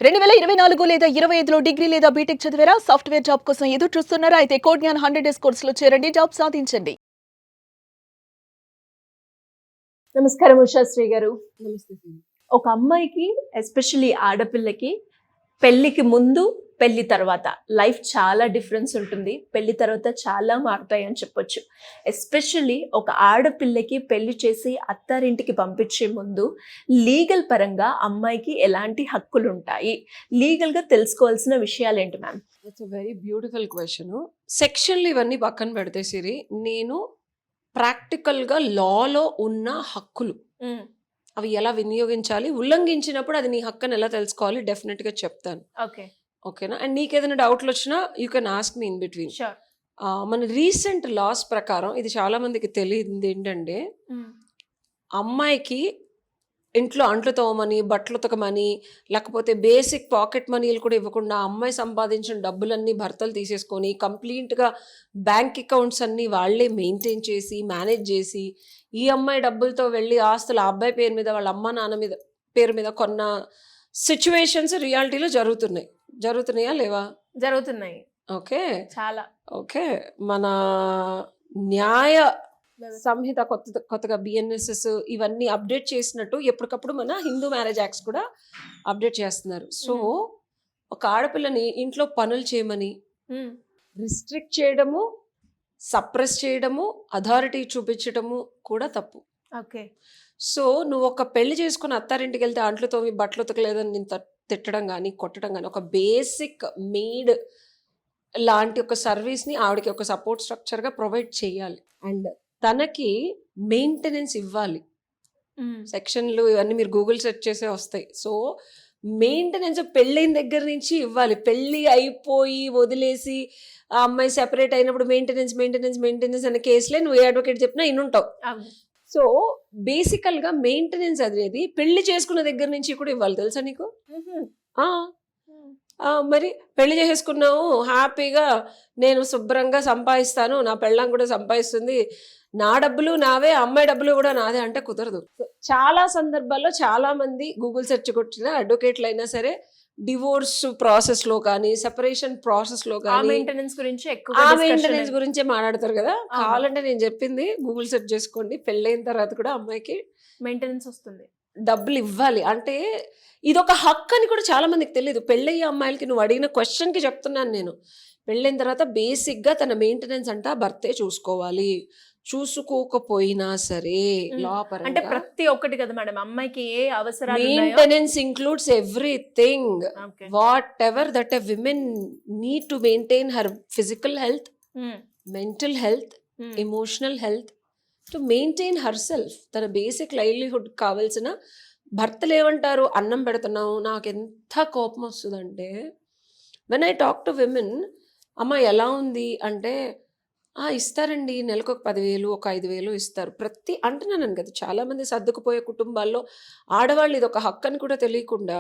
2024 లేదా 25లో డిగ్రీ లేదా బీటెక్ చదివారా? సాఫ్ట్‌వేర్ జాబ్ కోసం ఎదురు చూస్తున్నారా? అయితే కోడ్ జ్ఞాన్ 100 డేస్ కోర్సులో చేరండి. జాబ్ సాధించండి. నమస్కారం ఉషాశ్రీ గారు. నమస్తే. ఒక అమ్మాయికి ఎస్పెషల్లీ ఆడపిల్లకి పెళ్లికి ముందు, పెళ్లి తర్వాత లైఫ్ చాలా డిఫరెన్స్ ఉంటుంది. పెళ్లి తర్వాత చాలా మారుతాయి అని చెప్పొచ్చు. ఎస్పెషల్లీ ఒక ఆడపిల్లకి పెళ్లి చేసి అత్తారింటికి పంపించే ముందు లీగల్ పరంగా అమ్మాయికి ఎలాంటి హక్కులు ఉంటాయి? లీగల్‌గా తెలుసుకోవాల్సిన విషయాలు ఏంటి ma'am? That's a very beautiful question. సెక్షన్‌లు ఇవన్నీ పక్కన పెడితే సిరి, నేను ప్రాక్టికల్‌గా లాలో ఉన్న హక్కులు అవి ఎలా వినియోగించాలి, ఉల్లంఘించినప్పుడు అది నీ హక్కని ఎలా తెలుసుకోవాలి డెఫినెట్‌గా చెప్తాను. ఓకే. ఓకేనా? అండ్ నీకేదైనా డౌట్లు వచ్చినా you can ask me in between. Sure. మన రీసెంట్ లాస్ ప్రకారం ఇది చాలా మందికి తెలియదు ఏంటంటే, అమ్మాయికి ఇంట్లో అంట్లు తోమని, బట్టలు ఉతకమని, లేకపోతే బేసిక్ పాకెట్ మనీలు కూడా ఇవ్వకుండా అమ్మాయి సంపాదించిన డబ్బులన్నీ భర్తలు తీసేసుకొని కంప్లీట్‌గా బ్యాంక్ అకౌంట్స్ అన్నీ వాళ్ళే మెయింటైన్ చేసి, మేనేజ్ చేసి, ఈ అమ్మాయి డబ్బులతో వెళ్ళి ఆస్తులు ఆ అబ్బాయి పేరు మీద, వాళ్ళ అమ్మ నాన్న మీద పేరు మీద కొన్న సిట్యుయేషన్స్ రియాలిటీలో జరుగుతున్నాయా లేవా? జరుగుతున్నాయి. ఓకే. చాలా. ఓకే. మన న్యాయ సంహిత కొత్తగా బిఎన్ఎస్ఎస్ ఇవన్నీ అప్డేట్ చేసినట్టు ఎప్పటికప్పుడు మన హిందూ మ్యారేజ్ యాక్ట్స్ కూడా అప్డేట్ చేస్తున్నారు. సో ఒక ఆడపిల్లని ఇంట్లో పనులు చేయమని రిస్ట్రిక్ట్ చేయడము, సప్రెస్ చేయడము, అథారిటీ చూపించడము కూడా తప్పు. ఓకే. సో నువ్వు ఒక పెళ్లి చేసుకుని అత్తారింటికి వెళ్తే అంట్లు తోమి బట్టలు ఉతకలేదని నేను తిట్టడం కానీ, కొట్టడం కానీ, ఒక బేసిక్ మెయిడ్ లాంటి ఒక సర్వీస్ని ఆవిడకి ఒక సపోర్ట్ స్ట్రక్చర్గా ప్రొవైడ్ చేయాలి. అండ్ తనకి మెయింటెనెన్స్ ఇవ్వాలి. సెక్షన్లు ఇవన్నీ మీరు గూగుల్ సెర్చ్ చేసే వస్తాయి. సో మెయింటెనెన్స్ పెళ్ళైన దగ్గర నుంచి ఇవ్వాలి. పెళ్ళి అయిపోయి వదిలేసి ఆ అమ్మాయి సెపరేట్ అయినప్పుడు మెయింటెనెన్స్ అనే కేసులే నువ్వు ఏ అడ్వకేట్ చెప్పినా ఇన్నుంటావు. సో బేసికల్గా మెయింటెనెన్స్ అనేది పెళ్లి చేసుకున్న దగ్గర నుంచి కూడా ఇవ్వాలి. తెలుసా నీకు? మరి పెళ్లి చేసేసుకున్నావు, హ్యాపీగా నేను శుభ్రంగా సంపాదిస్తాను, నా పెళ్ళాం కూడా సంపాదిస్తుంది, నా డబ్బులు నావే, అమ్మాయి డబ్బులు కూడా నాదే అంటే కుదరదు. చాలా సందర్భాల్లో చాలా మంది గూగుల్ సెర్చ్ కొట్టిన అడ్వకేట్లు అయినా సరే డివోర్స్ ప్రాసెస్ లో కానీ, సెపరేషన్ ప్రాసెస్ లో కానీ మెయింటెనెన్స్ గురించే మాట్లాడతారు కదా. కావాలంటే నేను చెప్పింది గూగుల్ సెర్చ్ చేసుకోండి. పెళ్ళైన తర్వాత కూడా అమ్మాయికి మెయింటెనెన్స్ వస్తుంది, డబ్బులు ఇవ్వాలి. అంటే ఇది ఒక హక్కు అని కూడా చాలా మందికి తెలియదు. పెళ్ళయ్యే అమ్మాయిలకి నువ్వు అడిగిన క్వశ్చన్కి చెప్తున్నాను నేను. పెళ్ళైన తర్వాత బేసిక్గా తన మెయింటెనెన్స్ అంటా భర్తే చూసుకోవాలి. చూసుకోకపోయినా సరే లోపల అంటే ప్రతి ఒక్కటి కదా మేడం, అమ్మాయికి ఏ అవసరాలు maintenance includes everything. What ever that a women need to maintain her physical health, mental health, emotional health, to maintain her self. తన బేసిక్ లైవ్లీహుడ్ కావాల్సిన భర్తలు ఏమంటారు? అన్నం పెడుతున్నావు. నాకు ఎంత కోపం వస్తుందంటే when I talk to women, అమ్మ ఎలా ఉంది అంటే, ఇస్తారండి, నెలకు ఒక 10,000 ఒక 5,000 ఇస్తారు. అంటున్నాను కదా, చాలామంది సర్దుకుపోయే కుటుంబాల్లో ఆడవాళ్ళు ఇది ఒక హక్కు అని కూడా తెలియకుండా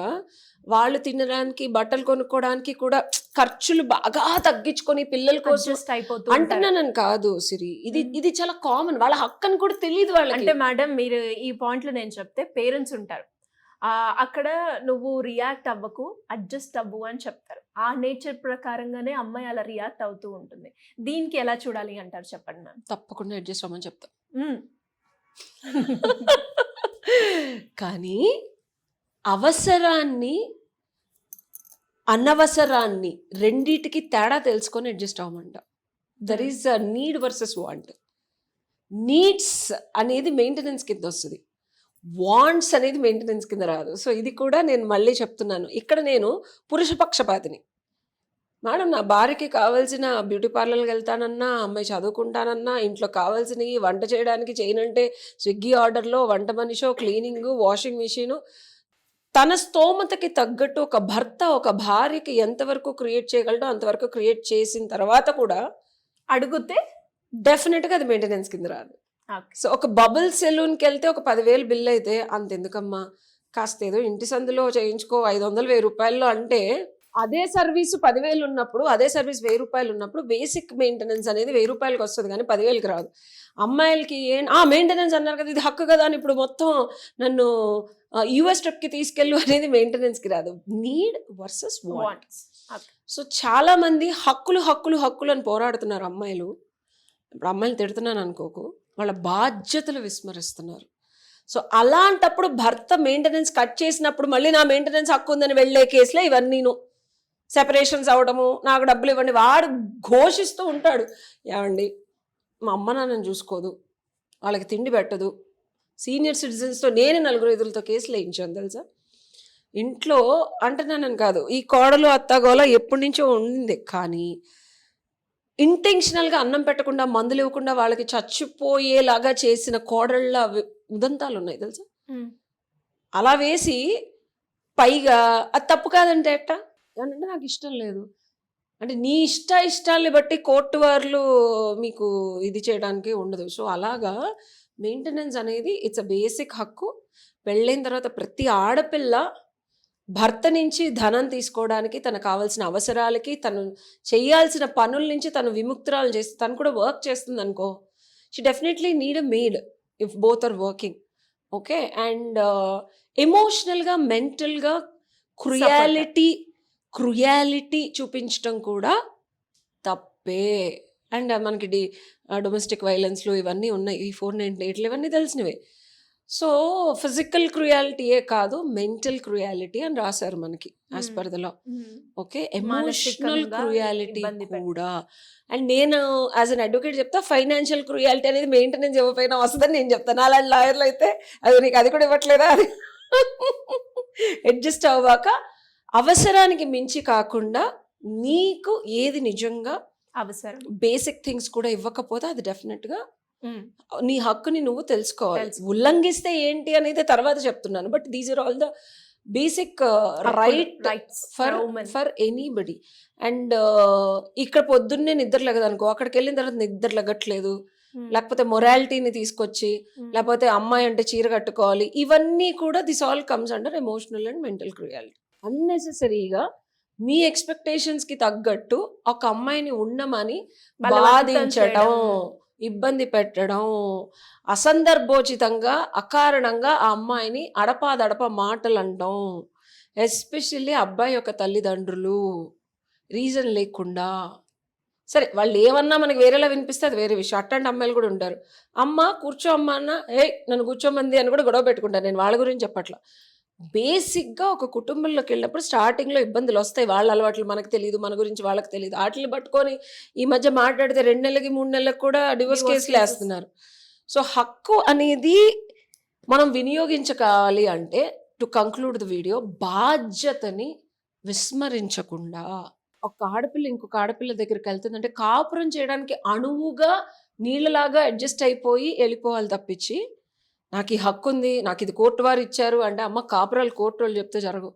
వాళ్ళు తినడానికి, బట్టలు కొనుక్కోవడానికి కూడా ఖర్చులు బాగా తగ్గించుకొని పిల్లల కోసం అంటున్నానని కాదు సిరి. ఇది చాలా కామన్. వాళ్ళ హక్కు అని కూడా తెలియదు వాళ్ళకి. అంటే మేడం మీరు ఈ పాయింట్లో నేను చెప్తే పేరెంట్స్ ఉంటారు, అక్కడ నువ్వు రియాక్ట్ అవ్వకు, అడ్జస్ట్ అవ్వు అని చెప్తారు. ఆ నేచర్ ప్రకారంగానే అమ్మాయి అలా రియాక్ట్ అవుతూ ఉంటుంది. దీనికి ఎలా చూడాలి అంటారు చెప్పండి మ్యామ్? తప్పకుండా అడ్జస్ట్ అవ్వమని చెప్తా. కానీ అవసరాన్ని, అనవసరాన్ని రెండిటికి తేడా తెలుసుకొని అడ్జస్ట్ అవ్వమంట. There is a need versus want. Needs అనేది మెయింటెనెన్స్ కింద వస్తుంది, వాంట్స్ అనేది మెయింటెనెన్స్ కింద రాదు. సో ఇది కూడా నేను మళ్ళీ చెప్తున్నాను. ఇక్కడ నేను పురుష పక్షపాతిని. మేడం, నా భార్యకి కావాల్సిన బ్యూటీ పార్లర్కి వెళ్తానన్నా, అమ్మాయి చదువుకుంటానన్నా, ఇంట్లో కావాల్సినవి వంట చేయడానికి చేయనంటే స్విగ్గీ ఆర్డర్లో వంట మనిషో, క్లీనింగు, వాషింగ్ మిషను, తన స్తోమతకి తగ్గట్టు ఒక భర్త ఒక భార్యకి ఎంతవరకు క్రియేట్ చేయగలడో అంతవరకు క్రియేట్ చేసిన తర్వాత కూడా అడిగితే డెఫినెట్గా అది మెయింటెనెన్స్ కింద రాదు. సో ఒక బబుల్ సెలూన్కి వెళ్తే ఒక 10,000 బిల్ అయితే అంతెందుకమ్మా, కాస్త ఏదో ఇంటి సందులో చేయించుకో 500-1000 రూపాయల్లో అంటే, అదే సర్వీసు 10,000 ఉన్నప్పుడు, అదే సర్వీస్ 1000 రూపాయలు ఉన్నప్పుడు బేసిక్ మెయింటెనెన్స్ అనేది 1000 రూపాయలకి వస్తుంది కానీ 10,000కి రాదు. అమ్మాయిలకి మెయింటెనెన్స్ అన్నారు కదా, ఇది హక్కు కదా అని ఇప్పుడు మొత్తం నన్ను యూఎస్ ట్రిప్కి తీసుకెళ్ళు అనేది మెయింటెనెన్స్కి రాదు. Need versus want. Wants. So చాలా మంది హక్కులు హక్కులు హక్కులు అని పోరాడుతున్నారు అమ్మాయిలు. ఇప్పుడు అమ్మాయిలు తిడుతున్నాను అనుకోకు, వాళ్ళ బాధ్యతలు విస్మరిస్తున్నారు. సో అలాంటప్పుడు భర్త మెయింటెనెన్స్ కట్ చేసినప్పుడు మళ్ళీ నా మెయింటెనెన్స్ హక్కు ఉందని వెళ్ళే కేసులే ఇవన్నీను. సెపరేషన్స్ అవడము, నాకు డబ్బులు ఇవ్వండి, వాడు ఘోషిస్తూ ఉంటాడు. ఏమండి మా అమ్మ నాన్నని చూసుకోదు, వాళ్ళకి తిండి పెట్టదు, సీనియర్ సిటిజన్స్తో నేను 4-5 కేసులు వేయించాను తెలుసా. ఇంట్లో అంటున్నానని కాదు, ఈ కోడలు అత్తగోల ఎప్పటి నుంచో ఉంది, కానీ ఇంటెన్షనల్గా అన్నం పెట్టకుండా మందులు ఇవ్వకుండా వాళ్ళకి చచ్చిపోయేలాగా చేసిన కోడళ్ళ ఉదంతాలు ఉన్నాయి తెలుసా. అలా వేసి పైగా అది తప్పు కాదంటే ఎట్టా అంటే నాకు ఇష్టం లేదు అంటే నీ ఇష్టాల్ని బట్టి కోర్టు వారు మీకు ఇది చేయడానికి ఉండదు. సో అలాగా మెయింటెనెన్స్ అనేది ఇట్స్ అ బేసిక్ హక్కు. పెళ్ళైన తర్వాత ప్రతి ఆడపిల్ల భర్త నుంచి ధనం తీసుకోవడానికి, తనకు కావాల్సిన అవసరాలకి, తను చేయాల్సిన పనుల నుంచి తను విముక్తురాలు చేసి తను కూడా వర్క్ చేస్తుంది అనుకో, she definitely need a maid if both are working. Okay. And ఎమోషనల్గా మెంటల్గా క్రుయాలిటీ చూపించడం కూడా తప్పే. అండ్ మనకి డొమెస్టిక్ వైలెన్స్లు ఇవన్నీ ఉన్నాయి, ఈ 498 ఇవన్నీ తెలిసినవే. సో ఫిజికల్ క్రుయాలిటీయే కాదు, మెంటల్ క్రుయాలిటీ అని రాశారు మనకి as per the law. Okay. Emotional cruelty కూడా. అండ్ నేను యాజ్ అన్ అడ్వకేట్ చెప్తా, ఫైనాన్షియల్ క్రుయాలిటీ అనేది మెయింటెనెన్స్ ఇవ్వకపోయినా వస్తుందని నేను చెప్తాను. అలాంటి లాయర్లు అయితే అది నీకు అది కూడా ఇవ్వట్లేదా, అది అడ్జస్ట్ అవ్వక అవసరానికి మించి కాకుండా నీకు ఏది నిజంగా అవసరం, బేసిక్ థింగ్స్ కూడా ఇవ్వకపోతే అది డెఫినెట్గా నీ హక్కుని నువ్వు తెలుసుకోవాలి. ఉల్లంఘిస్తే ఏంటి అనేది తర్వాత చెప్తున్నాను, but these are all the basic rights for anybody. And ఇక్కడ పొద్దున్నే నిద్ర లెగదనుకో, అక్కడికి వెళ్ళిన తర్వాత నిద్ర లెగట్లేదు, లేకపోతే మొరాలిటీని తీసుకొచ్చి, లేకపోతే అమ్మాయి అంటే చీర కట్టుకోవాలి, ఇవన్నీ కూడా this all comes under emotional and mental cruelty. అన్నెసెసరీగా మీ ఎక్స్పెక్టేషన్స్కి తగ్గట్టు ఒక అమ్మాయిని ఉండమని బాధించడం, ఇబ్బంది పెట్టడం, అసందర్భోచితంగా అకారణంగా ఆ అమ్మాయిని అడపాదడప మాటలు అనడం, ఎస్పెషల్లీ అబ్బాయి యొక్క తల్లిదండ్రులు రీజన్ లేకుండా. సరే వాళ్ళు ఏమన్నా మనకి వేరేలా వినిపిస్తే అది వేరే విషయం, అట్లాంటి అమ్మాయిలు కూడా ఉంటారు. అమ్మ కూర్చో అమ్మ అన్న, నన్ను కూర్చోమంది అని కూడా గొడవ పెట్టుకుంటాను. నేను వాళ్ళ గురించి చెప్పట్లా. బేసిక్గా ఒక కుటుంబంలోకి వెళ్ళినప్పుడు స్టార్టింగ్లో ఇబ్బందులు వస్తాయి, వాళ్ళ అలవాట్లు మనకు తెలియదు, మన గురించి వాళ్ళకి తెలియదు. వాటిని పట్టుకొని ఈ మధ్య మాట్లాడితే 2 నెలలకి 3 నెలలకు కూడా డివోర్స్ కేసులు వేస్తున్నారు. సో హక్కు అనేది మనం వినియోగించుకోవాలి అంటే, టు కంక్లూడ్ ద వీడియో, బాధ్యతని విస్మరించకుండా. ఒక ఆడపిల్ల ఇంకొక ఆడపిల్ల దగ్గరికి వెళ్తుందంటే కాపురం చేయడానికి అణువుగా నీళ్ళలాగా అడ్జస్ట్ అయిపోయి వెళ్ళిపోవాలి తప్పించి, నాకు ఈ హక్కు ఉంది, నాకు ఇది కోర్టు వారు ఇచ్చారు అంటే, అమ్మ కాపురాలు కోర్టు వాళ్ళు చెప్తే జరగవు.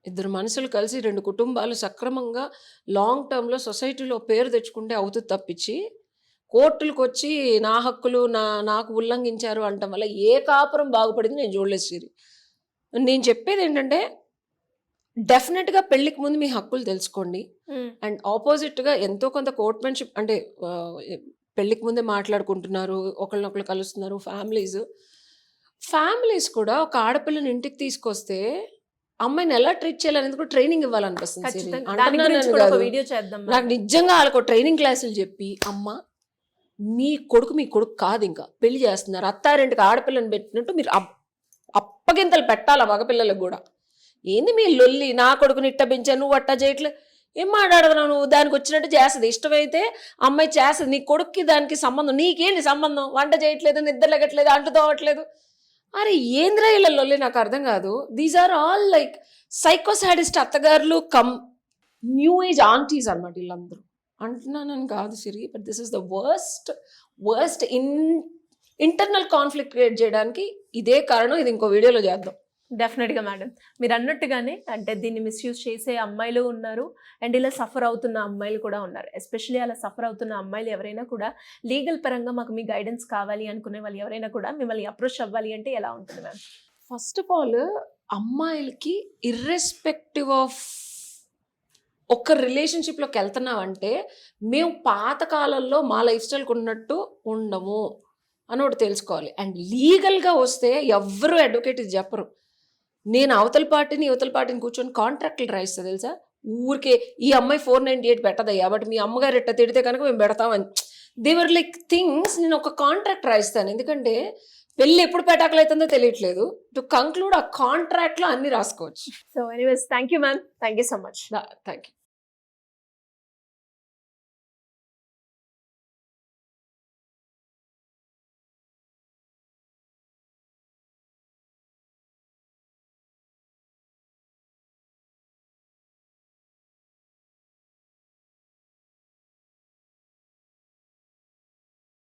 2 మనుషులు కలిసి 2 కుటుంబాలు సక్రమంగా లాంగ్ టర్మ్లో సొసైటీలో పేరు తెచ్చుకుంటే అవుతుంది తప్పించి, కోర్టులకు వచ్చి నా హక్కులు నాకు ఉల్లంఘించారు అంటాం వల్ల ఏ కాపురం బాగుపడింది నేను చూడలేదు సిరి. నేను చెప్పేది ఏంటంటే, డెఫినెట్గా పెళ్ళికి ముందు మీ హక్కులు తెలుసుకోండి. అండ్ ఆపోజిట్గా ఎంతో కొంత కోర్ట్మెన్షిప్ అంటే పెళ్ళికి ముందే మాట్లాడుకుంటున్నారు, ఒకళ్ళనొకళ్ళు కలుస్తున్నారు. ఫ్యామిలీస్ కూడా ఒక ఆడపిల్లని ఇంటికి తీసుకొస్తే అమ్మాయిని ఎలా ట్రీట్ చేయాలనేది కూడా ట్రైనింగ్ ఇవ్వాలనిపిస్తుంది. నాకు నిజంగా వాళ్ళకు ట్రైనింగ్ క్లాసులు చెప్పి, అమ్మ మీ కొడుకు కాదు, ఇంకా పెళ్లి చేస్తున్నారు, అత్తారింటికి ఆడపిల్లని పెట్టినట్టు మీరు అప్పగింతలు పెట్టాలి మగపిల్లలకు కూడా. ఏంది మీ లొల్లి, నా కొడుకుని ఇట్ట పెంచాను నువ్వు అట్టా చేయట్లేదు, ఏం మాట్లాడుతున్నావు నువ్వు, దానికి వచ్చినట్టు చేస్తుంది, ఇష్టమైతే అమ్మాయి చేస్తుంది, నీ కొడుక్కి దానికి సంబంధం, నీకేంటి సంబంధం, వంట చేయట్లేదు, నిద్ర లెగట్లేదు, అంటు తోవట్లేదు. అరే ఏంద్రా ఇలా లొల్లి, నాకు అర్థం కాదు. These are all like psycho sadist అత్తగారులు కమ్ న్యూ ఏజ్ ఆంటీస్ అనమాట వీళ్ళందరూ. అంటున్నానని కాదు Siri, but this is the worst internal conflict create చేయడానికి ఇదే కారణం. ఇది ఇంకో వీడియోలో చేద్దాం. డెఫినెట్గా మేడం, మీరు అన్నట్టుగానే అంటే దీన్ని మిస్యూజ్ చేసే అమ్మాయిలు ఉన్నారు, అండ్ ఇలా సఫర్ అవుతున్న అమ్మాయిలు కూడా ఉన్నారు. ఎస్పెషల్లీ అలా సఫర్ అవుతున్న అమ్మాయిలు ఎవరైనా కూడా లీగల్ పరంగా మాకు మీ గైడెన్స్ కావాలి అనుకునే వాళ్ళు ఎవరైనా కూడా మిమ్మల్ని అప్రోచ్ అవ్వాలి అంటే ఎలా ఉంటుంది మ్యామ్? ఫస్ట్ ఆఫ్ ఆల్, అమ్మాయిలకి ఇర్రెస్పెక్టివ్ ఆఫ్ ఒక రిలేషన్షిప్లోకి వెళ్తున్నామంటే, మేము పాతకాలంలో మా లైఫ్ స్టైల్కి ఉన్నట్టు ఉండము అని ఒకటి తెలుసుకోవాలి. అండ్ లీగల్గా వస్తే ఎవ్వరు అడ్వకేట్ ఇది చెప్పరు. నేను అవతల పార్టీని కూర్చొని కాంట్రాక్ట్లు రాయిస్తా తెలుసా, ఊరికే ఈ అమ్మాయి 498 పెట్టదయ్యా బట్ మీ అమ్మగారు ఎట్ట తిడితే కనుక మేము పెడతామని. దేవర్ లైక్ థింగ్స్. నేను ఒక కాంట్రాక్ట్ రాయిస్తాను, ఎందుకంటే పెళ్ళి ఎప్పుడు పెటాకులు అవుతుందో తెలియట్లేదు. టు కంక్లూడ్ ఆ కాంట్రాక్ట్లో అన్ని రాసుకోవచ్చు. So anyways thank you ma'am, thank you so much. Thank you.